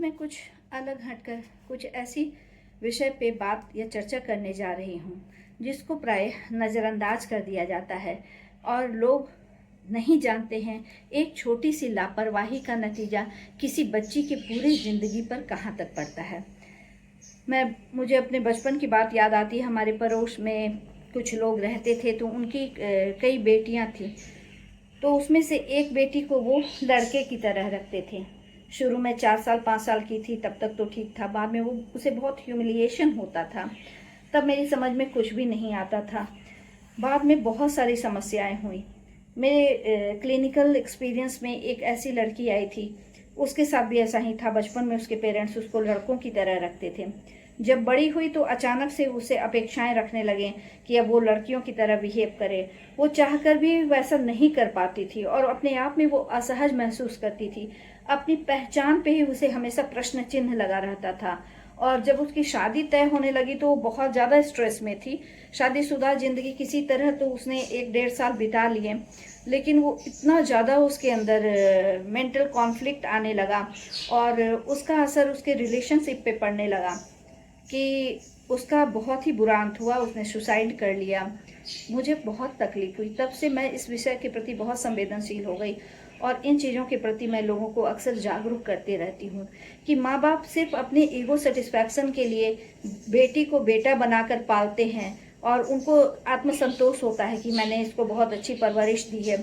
मैं कुछ अलग हटकर कुछ ऐसी विषय पे बात या चर्चा करने जा रही हूँ जिसको प्राय नज़रअंदाज कर दिया जाता है और लोग नहीं जानते हैं एक छोटी सी लापरवाही का नतीजा किसी बच्ची की पूरी ज़िंदगी पर कहाँ तक पड़ता है। मुझे अपने बचपन की बात याद आती है। हमारे पड़ोस में कुछ लोग रहते थे तो उनकी कई बेटियां थीं। तो उसमें से एक बेटी को वो लड़के की तरह रखते थे। शुरू में 4 साल 5 साल की थी तब तक तो ठीक था, बाद में वो उसे बहुत ह्यूमिलिएशन होता था। तब मेरी समझ में कुछ भी नहीं आता था। बाद में बहुत सारी समस्याएं हुई। मेरे क्लिनिकल एक्सपीरियंस में एक ऐसी लड़की आई थी, उसके साथ भी ऐसा ही था। बचपन में उसके पेरेंट्स उसको लड़कों की तरह रखते थे। जब बड़ी हुई तो अचानक से उसे अपेक्षाएं रखने लगे कि अब वो लड़कियों की तरह बिहेव करे। वो चाहकर भी वैसा नहीं कर पाती थी और अपने आप में वो असहज महसूस करती थी। अपनी पहचान पे ही उसे हमेशा प्रश्न चिन्ह लगा रहता था। और जब उसकी शादी तय होने लगी तो वो बहुत ज़्यादा स्ट्रेस में थी। शादीशुदा ज़िंदगी किसी तरह तो उसने 1 डेढ़ साल बिता लिए, लेकिन वो इतना ज़्यादा उसके अंदर मेंटल कॉन्फ्लिक्ट आने लगा और उसका असर उसके रिलेशनशिप पे पड़ने लगा कि उसका बहुत ही बुरा अंत हुआ। उसने सुसाइड कर लिया। मुझे बहुत तकलीफ हुई। तब से मैं इस विषय के प्रति बहुत संवेदनशील हो गई और इन चीज़ों के प्रति मैं लोगों को अक्सर जागरूक करती रहती हूँ कि माँ बाप सिर्फ अपने ईगो सेटिस्फैक्शन के लिए बेटी को बेटा बनाकर पालते हैं और उनको आत्मसंतोष होता है कि मैंने इसको बहुत अच्छी परवरिश दी है।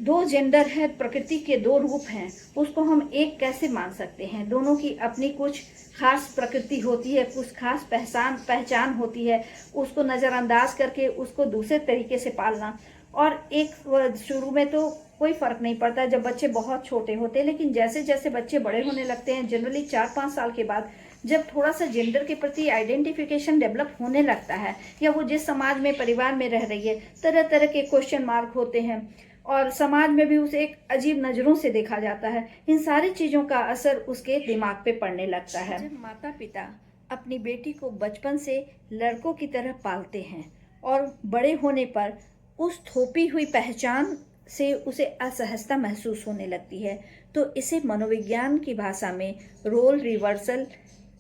2 जेंडर है, प्रकृति के 2 रूप हैं, उसको हम एक कैसे मान सकते हैं? दोनों की अपनी कुछ खास प्रकृति होती है, कुछ खास पहचान होती है। उसको नज़रअंदाज करके उसको दूसरे तरीके से पालना। और एक शुरू में तो कोई फ़र्क नहीं पड़ता जब बच्चे बहुत छोटे होते हैं, लेकिन जैसे जैसे बच्चे बड़े होने लगते हैं, जनरली 4-5 साल के बाद जब थोड़ा सा जेंडर के प्रति आइडेंटिफिकेशन डेवलप होने लगता है या वो जिस समाज में परिवार में रह रही है, तरह तरह के क्वेश्चन मार्क होते हैं और समाज में भी उसे एक अजीब नज़रों से देखा जाता है। इन सारी चीज़ों का असर उसके दिमाग पे पड़ने लगता है। जब माता पिता अपनी बेटी को बचपन से लड़कों की तरह पालते हैं और बड़े होने पर उस थोपी हुई पहचान से उसे असहजता महसूस होने लगती है, तो इसे मनोविज्ञान की भाषा में रोल रिवर्सल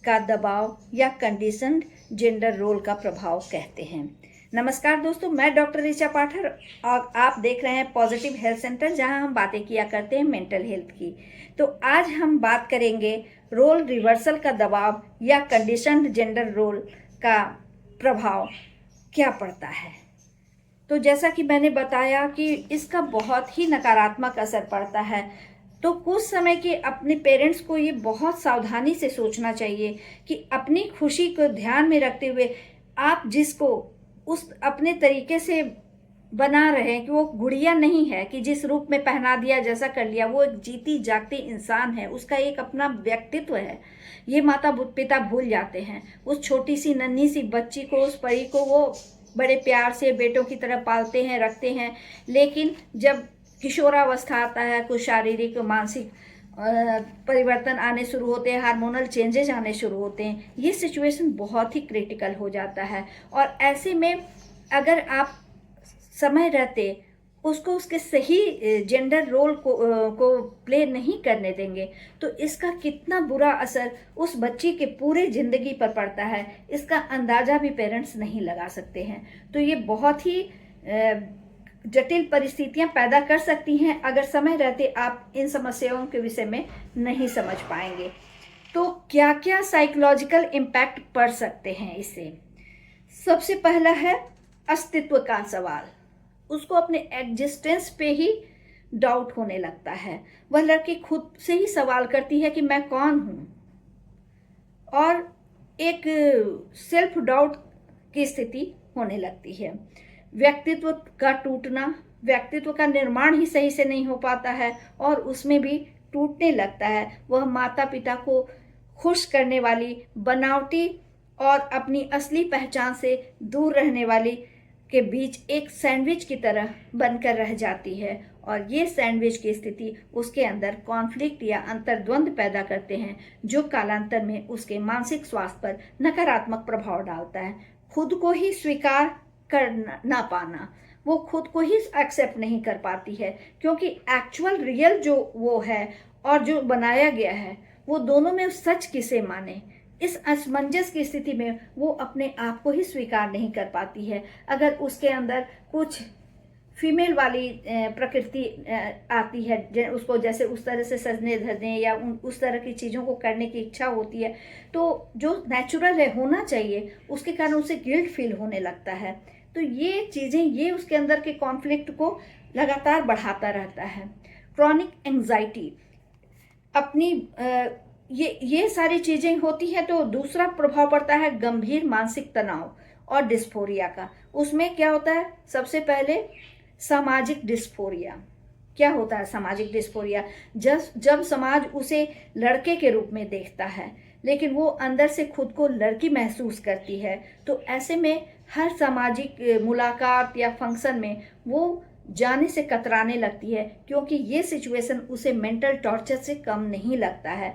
का दबाव या कंडीशनड जेंडर रोल का प्रभाव कहते हैं। नमस्कार दोस्तों, मैं डॉक्टर ऋचा पाठर और आप देख रहे हैं पॉजिटिव हेल्थ सेंटर, जहां हम बातें किया करते हैं मेंटल हेल्थ की। तो आज हम बात करेंगे रोल रिवर्सल का दबाव या कंडीशनड जेंडर रोल का प्रभाव क्या पड़ता है। तो जैसा कि मैंने बताया कि इसका बहुत ही नकारात्मक असर पड़ता है। तो कुछ समय के अपने पेरेंट्स को ये बहुत सावधानी से सोचना चाहिए कि अपनी खुशी को ध्यान में रखते हुए आप जिसको उस अपने तरीके से बना रहे हैं कि वो गुड़िया नहीं है कि जिस रूप में पहना दिया जैसा कर लिया, वो एक जीती जागती इंसान है, उसका एक अपना व्यक्तित्व है। ये माता पिता भूल जाते हैं। उस छोटी सी नन्ही सी बच्ची को, उस परी को वो बड़े प्यार से बेटों की तरह पालते हैं, रखते हैं, लेकिन जब किशोरावस्था आता है, कुछ शारीरिक मानसिक परिवर्तन आने शुरू होते हैं, हार्मोनल चेंजेस आने शुरू होते हैं, ये सिचुएशन बहुत ही क्रिटिकल हो जाता है। और ऐसे में अगर आप समय रहते उसको उसके सही जेंडर रोल को प्ले नहीं करने देंगे तो इसका कितना बुरा असर उस बच्ची के पूरे ज़िंदगी पर पड़ता है, इसका अंदाज़ा भी पेरेंट्स नहीं लगा सकते हैं। तो ये बहुत ही जटिल परिस्थितियां पैदा कर सकती हैं अगर समय रहते आप इन समस्याओं के विषय में नहीं समझ पाएंगे। तो क्या क्या साइकोलॉजिकल इम्पैक्ट पड़ सकते हैं इससे? सबसे पहला है अस्तित्व का सवाल। उसको अपने एग्जिस्टेंस पे ही डाउट होने लगता है। वह लड़की खुद से ही सवाल करती है कि मैं कौन हूँ, और एक सेल्फ डाउट की स्थिति होने लगती है। व्यक्तित्व का टूटना, व्यक्तित्व का निर्माण ही सही से नहीं हो पाता है और उसमें भी टूटने लगता है। वह माता पिता को खुश करने वाली, बनावटी और अपनी असली पहचान से दूर रहने वाली के बीच एक सैंडविच की तरह बनकर रह जाती है और ये सैंडविच की स्थिति उसके अंदर कॉन्फ्लिक्ट या अंतर्द्वंद पैदा करते हैं, जो कालांतर में उसके मानसिक स्वास्थ्य पर नकारात्मक प्रभाव डालता है। खुद को ही स्वीकार कर ना पाना, वो खुद को ही एक्सेप्ट नहीं कर पाती है, क्योंकि एक्चुअल रियल जो वो है और जो बनाया गया है वो दोनों में सच किसे माने। इस असमंजस की स्थिति में वो अपने आप को ही स्वीकार नहीं कर पाती है। अगर उसके अंदर कुछ फीमेल वाली प्रकृति आती है, उसको जैसे उस तरह से सजने धजने या उस तरह की चीज़ों को करने की इच्छा होती है, तो जो नेचुरल है होना चाहिए, उसके कारण उसे गिल्ट फील होने लगता है। तो ये चीज़ें, ये उसके अंदर के कॉन्फ्लिक्ट को लगातार बढ़ाता रहता है। क्रॉनिक एंजाइटी, अपनी ये सारी चीज़ें होती हैं। तो दूसरा प्रभाव पड़ता है गंभीर मानसिक तनाव और डिस्फोरिया का। उसमें क्या होता है, सबसे पहले सामाजिक डिस्फोरिया। क्या होता है सामाजिक डिस्फोरिया? जब समाज उसे लड़के के रूप में देखता है, लेकिन वो अंदर से खुद को लड़की महसूस करती है, तो ऐसे में हर सामाजिक मुलाकात या फंक्शन में वो जाने से कतराने लगती है, क्योंकि ये सिचुएशन उसे मेंटल टॉर्चर से कम नहीं लगता है।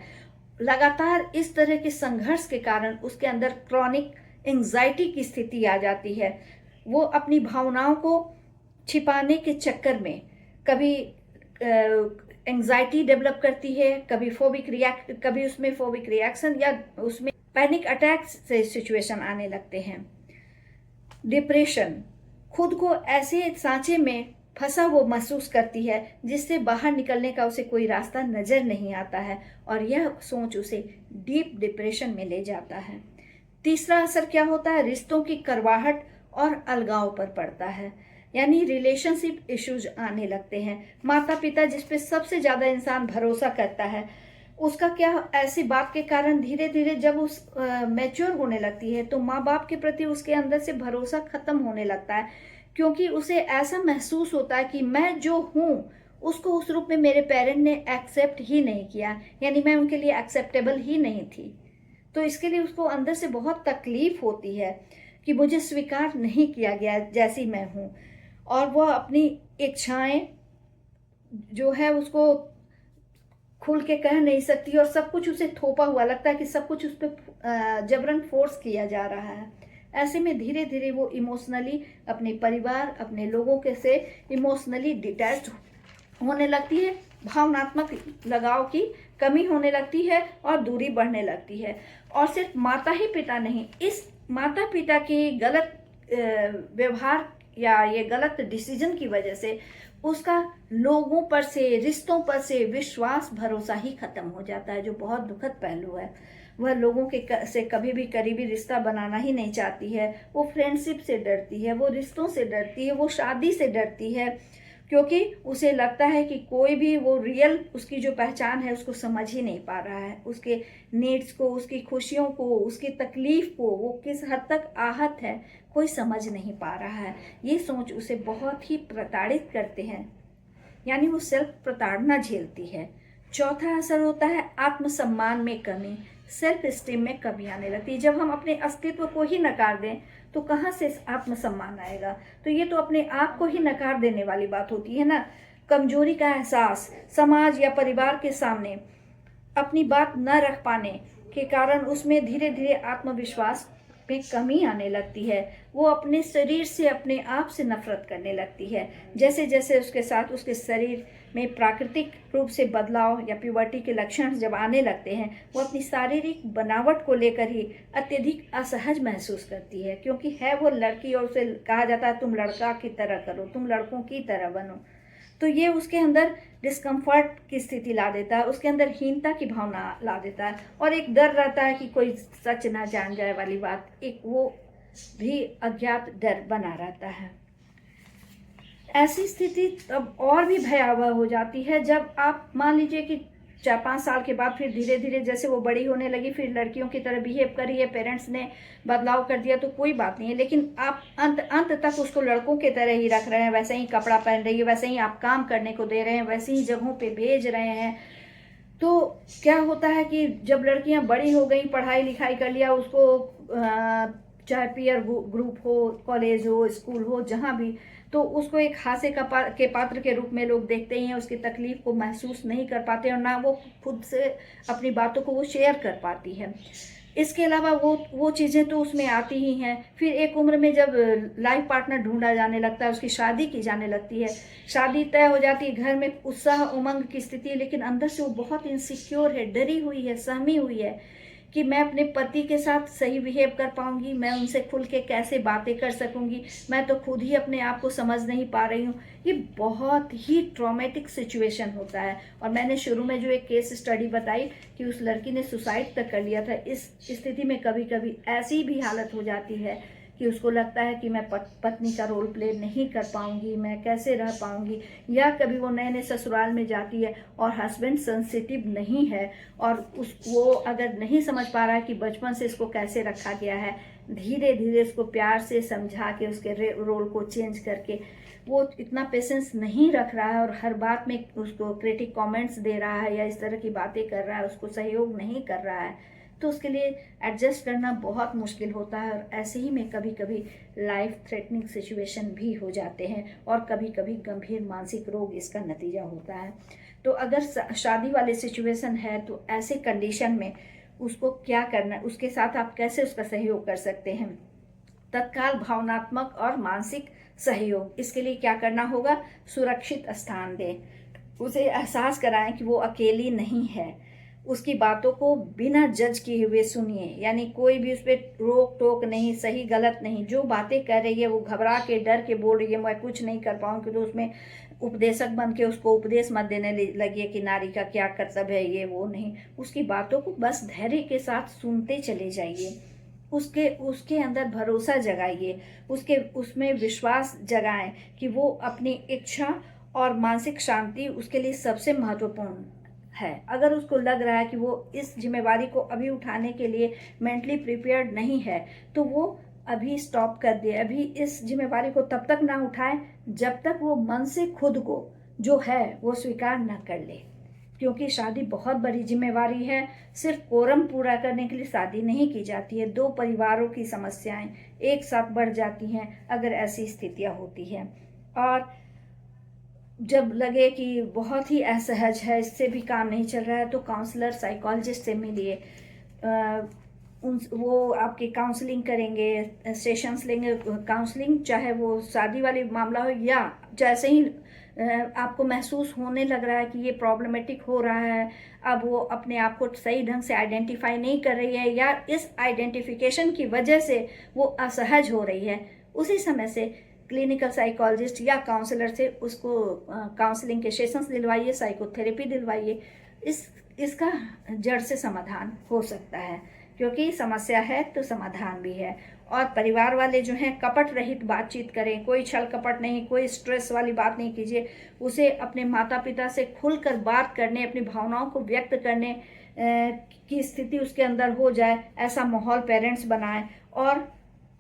लगातार इस तरह के संघर्ष के कारण उसके अंदर क्रॉनिक एंजाइटी की स्थिति आ जाती है। वो अपनी भावनाओं को छिपाने के चक्कर में कभी एंजाइटी डेवलप करती है, कभी उसमें फोबिक रिएक्शन या उसमें पैनिक अटैक से सिचुएशन आने लगते हैं। डिप्रेशन, खुद को ऐसे सांचे में फंसा वो महसूस करती है जिससे बाहर निकलने का उसे कोई रास्ता नजर नहीं आता है, और यह सोच उसे डीप डिप्रेशन में ले जाता है। तीसरा असर क्या होता है, रिश्तों की करवाहट और अलगाव पर पड़ता है, यानी रिलेशनशिप इश्यूज आने लगते हैं। माता पिता जिस पे सबसे ज़्यादा इंसान भरोसा करता है, उसका क्या, ऐसी बात के कारण धीरे धीरे जब उस मैच्योर होने लगती है, तो माँ बाप के प्रति उसके अंदर से भरोसा खत्म होने लगता है, क्योंकि उसे ऐसा महसूस होता है कि मैं जो हूँ उसको उस रूप में मेरे पेरेंट ने एक्सेप्ट ही नहीं किया, यानी मैं उनके लिए एक्सेप्टेबल ही नहीं थी। तो इसके लिए उसको अंदर से बहुत तकलीफ होती है कि मुझे स्वीकार नहीं किया गया जैसी मैं हूँ, और वह अपनी इच्छाएं जो है उसको खुल के कह नहीं सकती, और सब कुछ उसे थोपा हुआ लगता है कि सब कुछ उस पर जबरन फोर्स किया जा रहा है। ऐसे में धीरे धीरे वो इमोशनली अपने परिवार, अपने लोगों के से इमोशनली डिटैच्ड होने लगती है, भावनात्मक लगाव की कमी होने लगती है और दूरी बढ़ने लगती है। और सिर्फ माता ही पिता नहीं, इस माता पिता की गलत व्यवहार या ये गलत डिसीजन की वजह से उसका लोगों पर से, रिश्तों पर से विश्वास भरोसा ही खत्म हो जाता है, जो बहुत दुखद पहलू है। वह लोगों के से कभी भी करीबी रिश्ता बनाना ही नहीं चाहती है। वो फ्रेंडशिप से डरती है, वो रिश्तों से डरती है, वो शादी से डरती है, क्योंकि उसे लगता है कि कोई भी वो रियल उसकी जो पहचान है उसको समझ ही नहीं पा रहा है। उसके नीड्स को, उसकी खुशियों को, उसकी तकलीफ को, वो किस हद तक आहत है, कोई समझ नहीं पा रहा है। ये सोच उसे बहुत ही प्रताड़ित करते हैं, यानी वो सेल्फ प्रताड़ना झेलती है। चौथा असर होता है आत्मसम्मान में कमी, सेल्फ स्टीम में कमी आने लगती है। जब हम अपने अस्तित्व को ही नकार दें तो कहाँ से आत्मसम्मान आएगा? तो ये तो अपने आप को ही नकार देने वाली बात होती है ना। कमजोरी का एहसास, समाज या परिवार के सामने अपनी बात न रख पाने के कारण उसमें धीरे धीरे आत्मविश्वास में कमी आने लगती है। वो अपने शरीर से, अपने आप से नफरत करने लगती है। जैसे जैसे उसके साथ उसके शरीर में प्राकृतिक रूप से बदलाव या प्यूबर्टी के लक्षण जब आने लगते हैं, वो अपनी शारीरिक बनावट को लेकर ही अत्यधिक असहज महसूस करती है, क्योंकि है वो लड़की और उसे कहा जाता है तुम लड़का की तरह करो, तुम लड़कों की तरह बनो। तो ये उसके अंदर डिस्कम्फर्ट की स्थिति ला देता है, उसके अंदर हीनता की भावना ला देता है, और एक डर रहता है कि कोई सच ना जान जाए वाली बात, एक वो भी अज्ञात डर बना रहता है। ऐसी स्थिति तब और भी भयावह हो जाती है जब आप मान लीजिए कि 4-5 साल के बाद फिर धीरे धीरे जैसे वो बड़ी होने लगी, फिर लड़कियों की तरह बिहेव कर रही है, पेरेंट्स ने बदलाव कर दिया तो कोई बात नहीं है, लेकिन आप अंत तक उसको लड़कों के तरह ही रख रहे हैं, वैसे ही कपड़ा पहन रही है, वैसे ही आप काम करने को दे रहे हैं, वैसे ही जगहों पे भेज रहे हैं। तो क्या होता है कि जब लड़कियां बड़ी हो गई, पढ़ाई लिखाई कर लिया, उसको चाहे पीयर ग्रुप हो, कॉलेज हो, स्कूल हो, जहाँ भी, तो उसको एक हास्य के पात्र के रूप में लोग देखते ही हैं, उसकी तकलीफ को महसूस नहीं कर पाते और ना वो खुद से अपनी बातों को वो शेयर कर पाती है। इसके अलावा वो चीज़ें तो उसमें आती ही हैं। फिर एक उम्र में जब लाइफ पार्टनर ढूंढा जाने लगता है, उसकी शादी की जाने लगती है, शादी तय हो जाती है, घर में उत्साह उमंग की स्थिति है, लेकिन अंदर से वो बहुत इनसिक्योर है, डरी हुई है, सहमी हुई है कि मैं अपने पति के साथ सही बिहेव कर पाऊंगी, मैं उनसे खुल के कैसे बातें कर सकूंगी, मैं तो खुद ही अपने आप को समझ नहीं पा रही हूँ। ये बहुत ही ट्रॉमेटिक सिचुएशन होता है। और मैंने शुरू में जो एक केस स्टडी बताई कि उस लड़की ने सुसाइड तक कर लिया था, इस स्थिति में कभी कभी ऐसी भी हालत हो जाती है कि उसको लगता है कि मैं पत्नी का रोल प्ले नहीं कर पाऊंगी, मैं कैसे रह पाऊंगी। या कभी वो नए नए ससुराल में जाती है और हस्बैंड सेंसिटिव नहीं है और वो अगर नहीं समझ पा रहा है कि बचपन से इसको कैसे रखा गया है, धीरे धीरे उसको प्यार से समझा के उसके रोल को चेंज करके वो इतना पेशेंस नहीं रख रहा है और हर बात में उसको क्रिटिक कमेंट्स दे रहा है या इस तरह की बातें कर रहा है, उसको सहयोग नहीं कर रहा है, तो उसके लिए एडजस्ट करना बहुत मुश्किल होता है। और ऐसे ही में कभी कभी लाइफ थ्रेटनिंग सिचुएशन भी हो जाते हैं और कभी कभी गंभीर मानसिक रोग इसका नतीजा होता है। तो अगर शादी वाले सिचुएशन है तो ऐसे कंडीशन में उसको क्या करना, उसके साथ आप कैसे उसका सहयोग कर सकते हैं। तत्काल भावनात्मक और मानसिक सहयोग, इसके लिए क्या करना होगा, सुरक्षित स्थान दें, उसे एहसास कराएं कि वो अकेली नहीं है, उसकी बातों को बिना जज किए हुए सुनिए, यानी कोई भी उस पर रोक टोक नहीं, सही गलत नहीं, जो बातें कर रही है वो घबरा के डर के बोल रही है मैं कुछ नहीं कर पाऊंगी, तो उसमें उपदेशक बन के उसको उपदेश मत देने लगिए कि नारी का क्या कर्तव्य है, ये वो नहीं। उसकी बातों को बस धैर्य के साथ सुनते चले जाइए, उसके अंदर भरोसा जगाइए, उसमें विश्वास जगाएं कि वो अपनी इच्छा और मानसिक शांति उसके लिए सबसे महत्वपूर्ण है। अगर उसको लग रहा है कि वो इस जिम्मेवारी को अभी उठाने के लिए मेंटली प्रिपेयर्ड नहीं है, तो वो अभी स्टॉप कर दे, अभी इस जिम्मेवारी को तब तक ना उठाए जब तक वो मन से खुद को जो है वो स्वीकार न कर ले। क्योंकि शादी बहुत बड़ी जिम्मेवारी है, सिर्फ कोरम पूरा करने के लिए शादी नहीं की जाती है। दो परिवारों की समस्याएं एक साथ बढ़ जाती हैं अगर ऐसी स्थितियां होती हैं। और जब लगे कि बहुत ही असहज है, इससे भी काम नहीं चल रहा है, तो काउंसलर साइकोलॉजिस्ट से मिलिए। वो आपकी काउंसलिंग करेंगे, सेशंस लेंगे काउंसलिंग, चाहे वो शादी वाली मामला हो या जैसे ही आपको महसूस होने लग रहा है कि ये प्रॉब्लमेटिक हो रहा है, अब वो अपने आप को सही ढंग से आइडेंटिफाई नहीं कर रही है या इस आइडेंटिफिकेशन की वजह से वो असहज हो रही है, उसी समय से क्लिनिकल साइकोलॉजिस्ट या काउंसलर से उसको काउंसलिंग के सेशंस दिलवाइए, साइकोथेरेपी दिलवाइए। इसका जड़ से समाधान हो सकता है, क्योंकि समस्या है तो समाधान भी है। और परिवार वाले जो हैं कपट रहित बातचीत करें, कोई छल कपट नहीं, कोई स्ट्रेस वाली बात नहीं कीजिए। उसे अपने माता पिता से खुलकर बात करने, अपनी भावनाओं को व्यक्त करने की स्थिति उसके अंदर हो जाए, ऐसा माहौल पेरेंट्स बनाएं और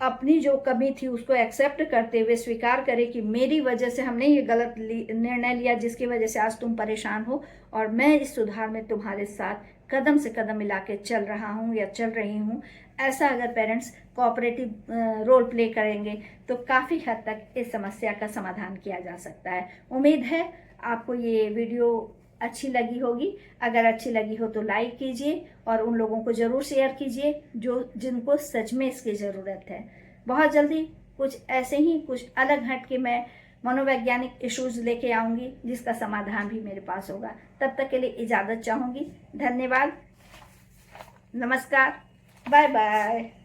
अपनी जो कमी थी उसको एक्सेप्ट करते हुए स्वीकार करे कि मेरी वजह से हमने ये गलत निर्णय लिया जिसकी वजह से आज तुम परेशान हो, और मैं इस सुधार में तुम्हारे साथ कदम से कदम मिला के चल रहा हूँ या चल रही हूँ। ऐसा अगर पेरेंट्स कोऑपरेटिव रोल प्ले करेंगे तो काफ़ी हद तक इस समस्या का समाधान किया जा सकता है। उम्मीद है आपको ये वीडियो अच्छी लगी होगी। अगर अच्छी लगी हो तो लाइक कीजिए और उन लोगों को ज़रूर शेयर कीजिए जिनको सच में इसकी ज़रूरत है। बहुत जल्दी कुछ ऐसे ही कुछ अलग हट के मैं मनोवैज्ञानिक इश्यूज लेके आऊँगी जिसका समाधान भी मेरे पास होगा। तब तक के लिए इजाज़त चाहूँगी। धन्यवाद, नमस्कार, बाय बाय।